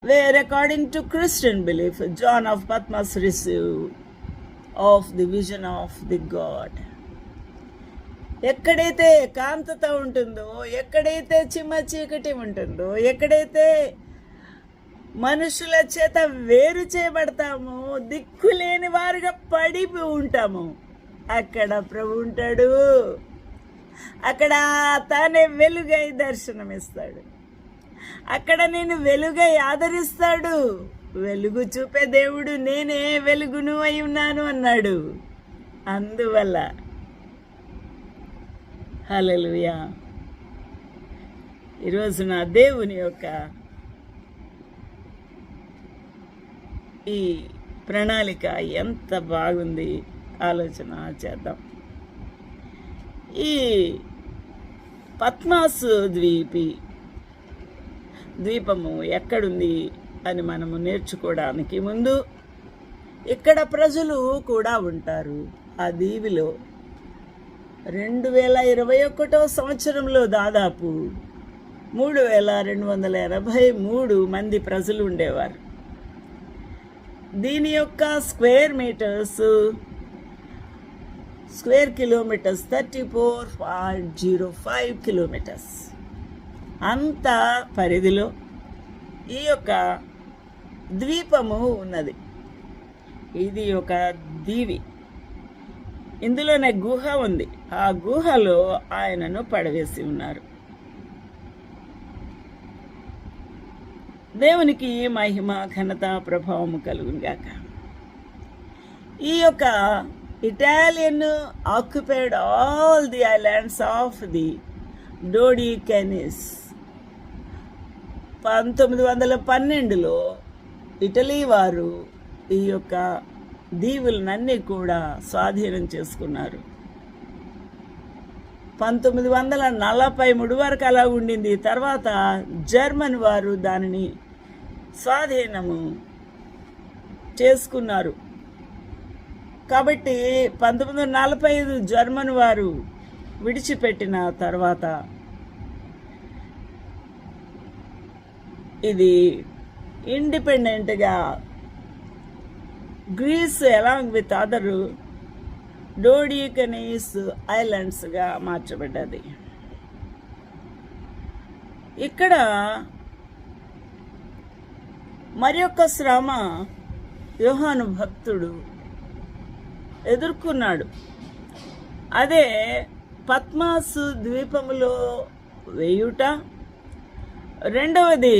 where according to Christian belief, John of Patmos received of the vision of the God. ఎక్కడైతే కాంతత ఉంటుందో, ఎక్కడైతే చిమ్మ చీకటి ఉంటుందో, ఎక్కడైతే మనుషుల చేత వేరు చేయబడతామో, దిక్కులేని వారుగా పడి ఉంటాము, అక్కడ ప్రభు ఉంటాడు. అక్కడ తానే వెలుగై దర్శనమిస్తాడు. అక్కడ నేను వెలుగై ఆదరిస్తాడు. వెలుగు చూపే దేవుడు నేనే వెలుగును అయి ఉన్నాను అన్నాడు. అందువల్ల హల్లెలూయా, ఈరోజు నా దేవుని యొక్క ఈ ప్రణాళిక ఎంత బాగుంది ఆలోచన చేద్దాం. ఈ పద్మాసు ద్వీపము ఎక్కడుంది అని మనము నేర్చుకోవడానికి ముందు ఇక్కడ ప్రజలు కూడా ఉంటారు. ఆ దీవిలో 2021 సంవత్సరంలో దాదాపు 3283 మంది ప్రజలు ఉండేవారు. దీని యొక్క స్క్వేర్ కిలోమీటర్స్ 34.05 కిలోమీటర్స్. అంత పరిధిలో ఈ యొక్క ద్వీపము ఉన్నది. ఇది ఒక దీవి. ఇందులోనే గుహ ఉంది. ఆ గుహలో ఆయనను పడవేసి ఉన్నారు. దేవునికి మహిమ, ఘనత, ప్రభావము కలుగునుగాక. ఈ యొక్క Italian occupied all the islands of the Dodecanese. 1912లో ఇటలీ వారు ఈ యొక్క దీవులనన్నీ కూడా స్వాధీనం చేసుకున్నారు. 1943 వరకు అలా ఉండింది. తర్వాత జర్మన్ వారు దానిని స్వాధీనము చేసుకున్నారు. కాబట్టి 1945 జర్మన్ వారు విడిచిపెట్టిన తర్వాత ఇది ఇండిపెండెంట్గా గ్రీస్ అలాంగ్ విత్ అదర్ డోడికెనీస్ ఐలాండ్స్గా మార్చబడ్డది. ఇక్కడ మరి యొక్క శ్రమ యోహాను భక్తుడు ఎదుర్కొన్నాడు. అదే పద్మాసు ద్వీపములో వేయుట. రెండవది